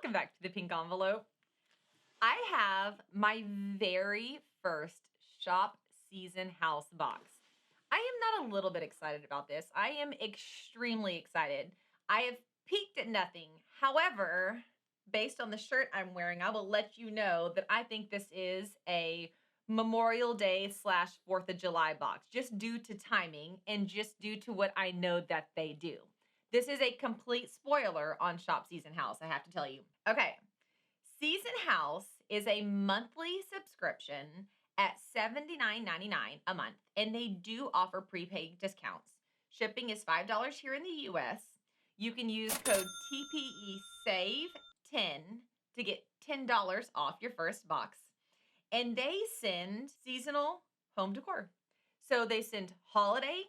Welcome back to the pink envelope. I have my very first shop season house box. I am not a little bit excited about this. I am extremely excited. I have peeked at nothing. However, based on the shirt I'm wearing, I will let you know that I think this is a Memorial Day / 4th of July box, just due to timing and just due to what I know that they do. This is a complete spoiler on Shop Season House, I have to tell you. Okay, Season House is a monthly subscription at $79.99 a month, and they do offer prepaid discounts. Shipping is $5 here in the US. You can use code TPESAVE10 to get $10 off your first box. And they send seasonal home decor. So they send holiday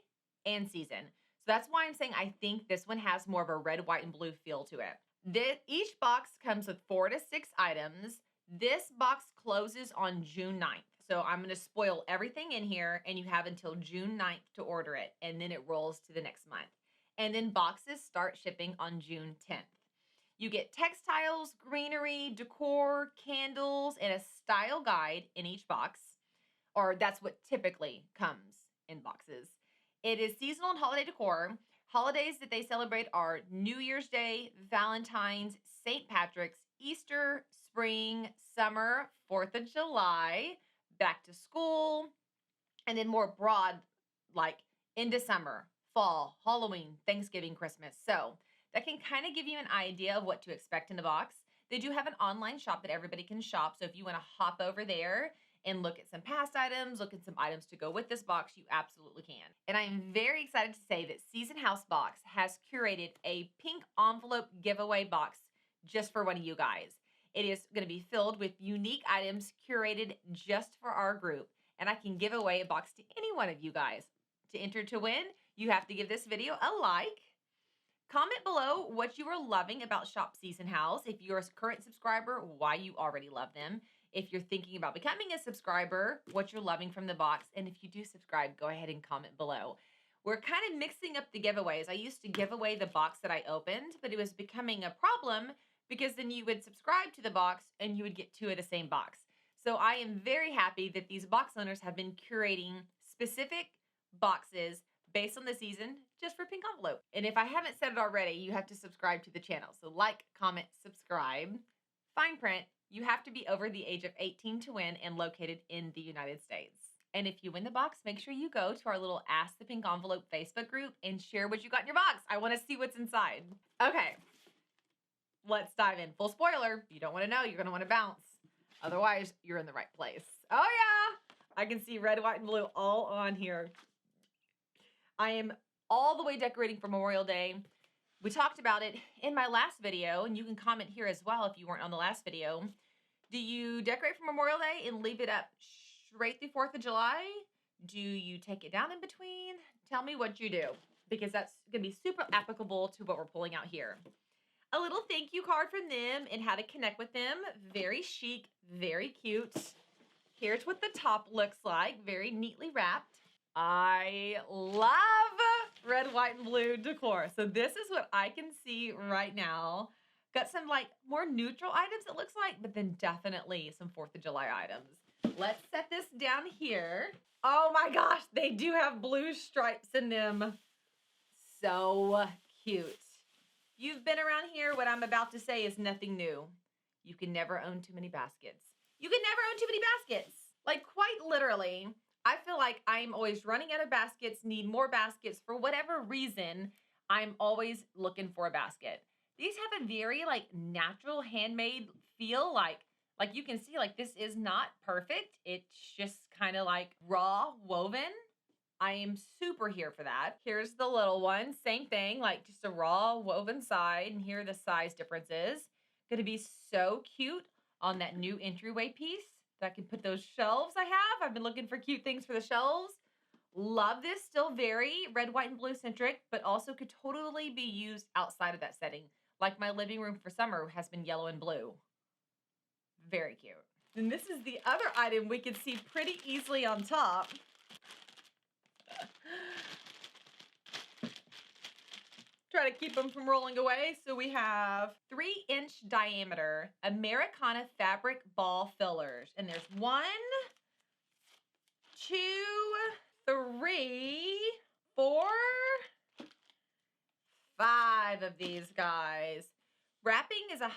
and season. So that's why I'm saying I think this one has more of a red, white, and blue feel to it. Each box comes with 4 to 6 items. This box closes on June 9th. So I'm going to spoil everything in here, and you have until June 9th to order it, and then it rolls to the next month. And then boxes start shipping on June 10th. You get textiles, greenery, decor, candles, and a style guide in each box, or that's what typically comes in boxes. It is seasonal and holiday decor. Holidays that they celebrate are New Year's Day, Valentine's, St. Patrick's, Easter, spring, summer, 4th of July, back to school, and then more broad, like into summer, fall, Halloween, Thanksgiving, Christmas. So that can kind of give you an idea of what to expect in the box. They do have an online shop that everybody can shop. So if you want to hop over there and look at some past items, look at some items to go with this box, you absolutely can. And I am very excited to say that Season House Box has curated a pink envelope giveaway box just for one of you guys. It is going to be filled with unique items curated just for our group. And I can give away a box to any one of you guys. To enter to win, you have to give this video a like. Comment below what you are loving about Shop Season House. If you're a current subscriber, why you already love them. If you're thinking about becoming a subscriber, what you're loving from the box. And if you do subscribe, go ahead and comment below. We're kind of mixing up the giveaways. I used to give away the box that I opened, but it was becoming a problem because then you would subscribe to the box and you would get 2 of the same box. So I am very happy that these box owners have been curating specific boxes based on the season, just for pink envelope. And if I haven't said it already, you have to subscribe to the channel. So like, comment, subscribe. Fine print, you have to be over the age of 18 to win and located in the United States. And if you win the box, make sure you go to our little Ask the Pink Envelope Facebook group and share what you got in your box. I want to see what's inside. Okay, let's dive in. Full spoiler, you don't want to know, you're going to want to bounce. Otherwise, you're in the right place. Oh yeah, I can see red, white, and blue all on here. I am all the way decorating for Memorial Day. We talked about it in my last video, and you can comment here as well if you weren't on the last video. Do you decorate for Memorial Day and leave it up straight through 4th of July? Do you take it down in between? Tell me what you do, because that's going to be super applicable to what we're pulling out here. A little thank you card from them and how to connect with them. Very chic, very cute. Here's what the top looks like, very neatly wrapped. I love red, white, and blue decor. So this is what I can see right now. Got some like more neutral items it looks like, but then definitely some 4th of July items. Let's set this down here. Oh my gosh, they do have blue stripes in them. So cute. You've been around here, what I'm about to say is nothing new. You can never own too many baskets. You can never own too many baskets. Like quite literally. I feel like I'm always running out of baskets, need more baskets. For whatever reason, I'm always looking for a basket. These have a very like natural handmade feel. Like you can see, like this is not perfect. It's just kind of like raw woven. I am super here for that. Here's the little one. Same thing, like just a raw woven side. And here are the size differences. Gonna be so cute on that new entryway piece. That I can put those shelves I have. I've been looking for cute things for the shelves. Love this. Still very red, white, and blue centric, but also could totally be used outside of that setting. Like my living room for summer has been yellow and blue. Very cute. And this is the other item we can see pretty easily on top. try to keep them from rolling away. So we have 3-inch diameter Americana fabric ball fillers. And there's 1, 2, 3, 4, 5 of these guys. Wrapping is 100%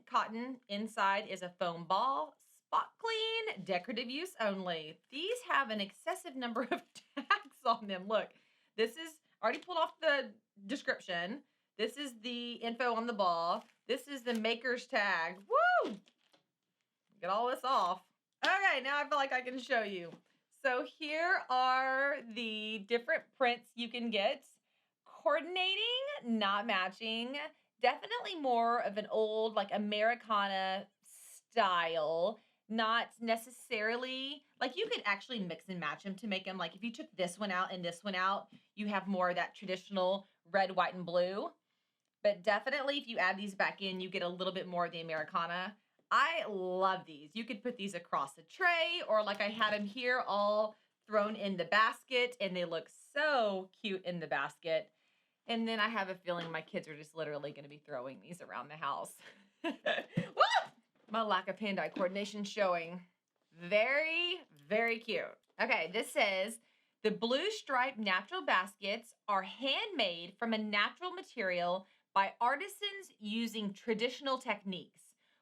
cotton. Inside is a foam ball. Spot clean, decorative use only. These have an excessive number of tags on them. Look, this is already pulled off the description. This is the info on the ball. This is the maker's tag. Woo! Get all this off. Okay, now I feel like I can show you. So here are the different prints you can get. Coordinating, not matching. Definitely more of an old, like, Americana style. Not necessarily, like, you could actually mix and match them to make them, like, if you took this one out and this one out, you have more of that traditional red, white, and blue. But definitely, if you add these back in, you get a little bit more of the Americana. I love these. You could put these across a tray, or like I had them here all thrown in the basket, and they look so cute in the basket. And then I have a feeling my kids are just literally going to be throwing these around the house. My lack of hand-eye coordination showing. Very, very cute. Okay, this says, the blue striped natural baskets are handmade from a natural material by artisans using traditional techniques.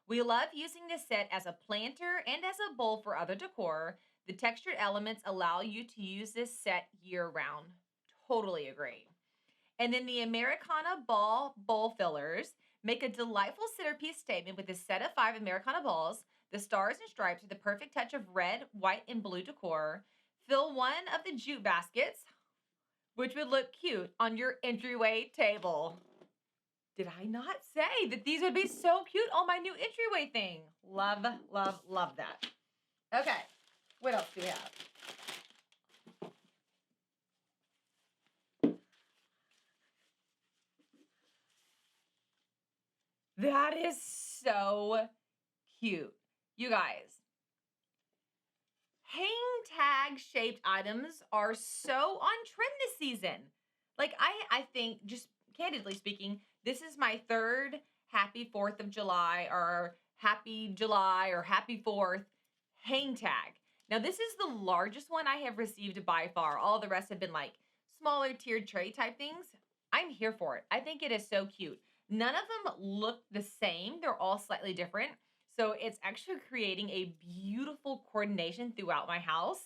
We love using this set as a planter and as a bowl for other decor. The textured elements allow you to use this set year-round. Totally agree. And then the Americana ball bowl fillers make a delightful centerpiece statement with a set of 5 Americana balls. The stars and stripes are the perfect touch of red, white, and blue decor. Fill one of the jute baskets, which would look cute on your entryway table. Did I not say that these would be so cute on my new entryway thing? Love, love, love that. Okay, what else do we have? That is so cute. You guys, hang tag shaped items are so on trend this season. Like, I think, just candidly speaking, this is my 3rd Happy 4th of July or Happy July or Happy 4th hang tag. Now, this is the largest one I have received by far. All the rest have been like smaller tiered tray type things. I'm here for it. I think it is so cute. None of them look the same. They're all slightly different. So it's actually creating a beautiful coordination throughout my house.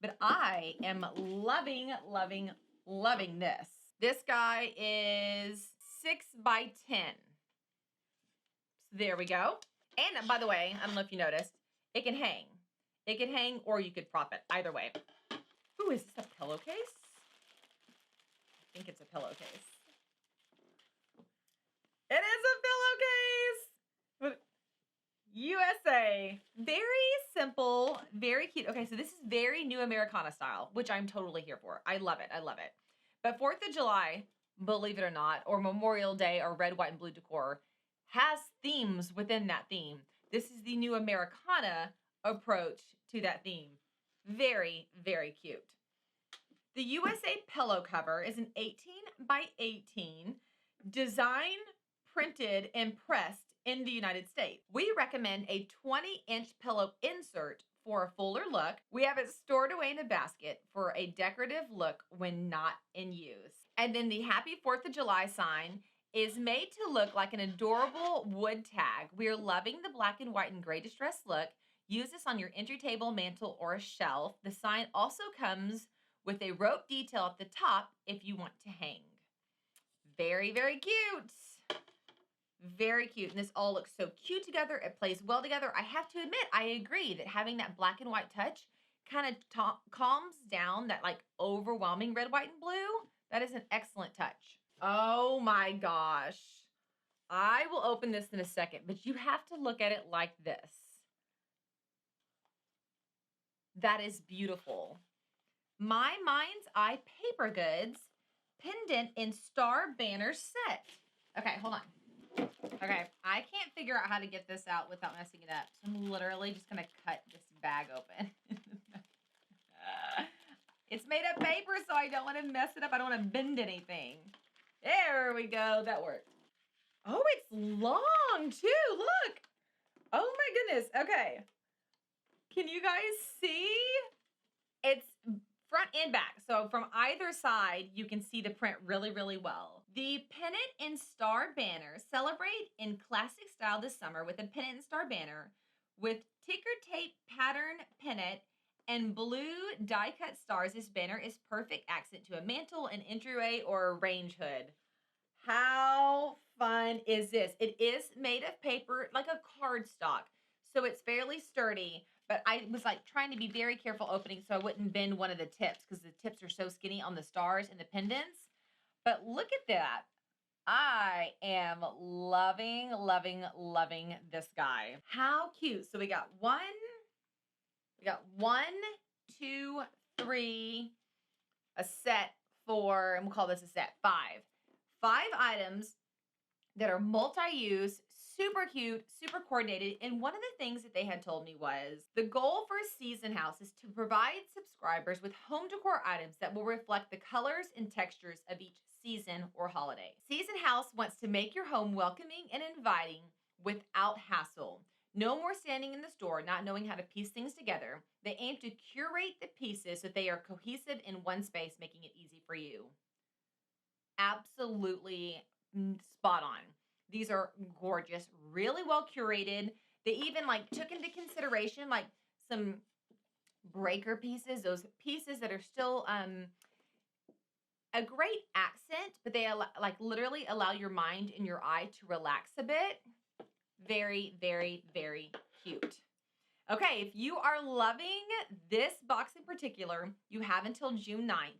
But I am loving, loving, loving this. This guy is 6 by 10. So there we go. And by the way, I don't know if you noticed, it can hang. It can hang or you could prop it. Either way. Ooh, is this a pillowcase? I think it's a pillowcase. It is a pillowcase! USA. Very simple, very cute. Okay, so this is very new Americana style, which I'm totally here for. I love it. I love it. But 4th of July, believe it or not, or Memorial Day or red, white, and blue decor has themes within that theme. This is the new Americana approach to that theme. Very, very cute. The USA pillow cover is an 18 by 18 design, printed, and pressed in the United States. We recommend a 20-inch pillow insert for a fuller look. We have it stored away in a basket for a decorative look when not in use. And then the Happy 4th of July sign is made to look like an adorable wood tag. We are loving the black and white and gray distressed look. Use this on your entry table, mantle, or a shelf. The sign also comes with a rope detail at the top if you want to hang. Very, very cute. Very cute. And this all looks so cute together. It plays well together. I have to admit, I agree that having that black and white touch kind of calms down that like overwhelming red, white, and blue. That is an excellent touch. Oh my gosh. I will open this in a second, but you have to look at it like this. That is beautiful. My Mind's Eye Paper Goods pendant and star banner set. Okay, hold on. Okay, I can't figure out how to get this out without messing it up. So I'm literally just going to cut this bag open. It's made of paper, so I don't want to mess it up. I don't want to bend anything. There we go. That worked. Oh, it's long too. Look. Oh my goodness. Okay. Can you guys see? It's front and back. So from either side, you can see the print really, really well. The pennant and star banner celebrate in classic style this summer with a pennant and star banner with ticker tape pattern pennant and blue die cut stars. This banner is perfect accent to a mantle, an entryway, or a range hood. How fun is this? It is made of paper, like a cardstock. So it's fairly sturdy, but I was like trying to be very careful opening so I wouldn't bend one of the tips because the tips are so skinny on the stars and the pendants. But look at that. I am loving, loving, loving this guy. How cute. So we got one, two, three, a set for, and we'll call this a set, five. 5 items that are multi-use, super cute, super coordinated. And one of the things that they had told me was the goal for Season House is to provide subscribers with home decor items that will reflect the colors and textures of each season or holiday. Season House wants to make your home welcoming and inviting without hassle. No more standing in the store not knowing how to piece things together. They aim to curate the pieces so they are cohesive in one space, making it easy for you. Absolutely spot on. These are gorgeous, really well curated. They even like took into consideration like some breaker pieces, those pieces that are still a great accent, but they like literally allow your mind and your eye to relax a bit. Very, very, very cute. Okay, if you are loving this box in particular, you have until June 9th.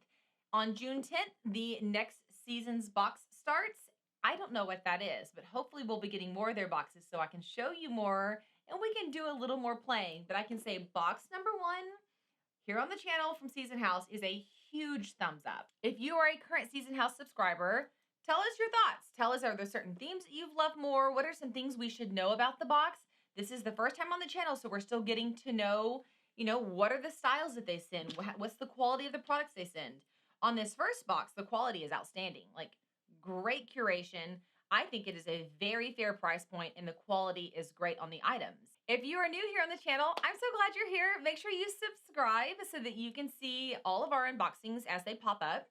On June 10th, the next season's box starts. I don't know what that is, but hopefully we'll be getting more of their boxes so I can show you more and we can do a little more playing. But I can say box number 1 here on the channel from Season House is a huge thumbs up. If you are a current Season House subscriber, tell us your thoughts. Tell us, are there certain themes that you've loved more? What are some things we should know about the box? This is the first time on the channel, so we're still getting to know, what are the styles that they send? What's the quality of the products they send? On this first box, the quality is outstanding. Like, great curation. I think it is a very fair price point and the quality is great on the items. If you are new here on the channel, I'm so glad you're here. Make sure you subscribe so that you can see all of our unboxings as they pop up.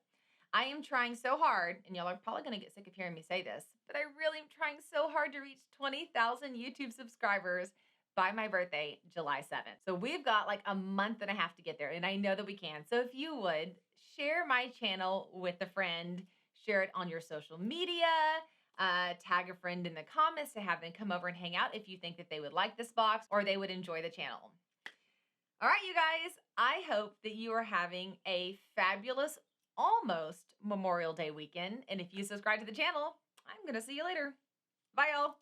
I am trying so hard, and y'all are probably going to get sick of hearing me say this, but I really am trying so hard to reach 20,000 YouTube subscribers by my birthday, July 7th. So we've got like a month and a half to get there, and I know that we can. So if you would, share my channel with a friend, share it on your social media, tag a friend in the comments to have them come over and hang out if you think that they would like this box or they would enjoy the channel. All right, you guys, I hope that you are having a fabulous, almost Memorial Day weekend. And if you subscribe to the channel, I'm going to see you later. Bye, y'all.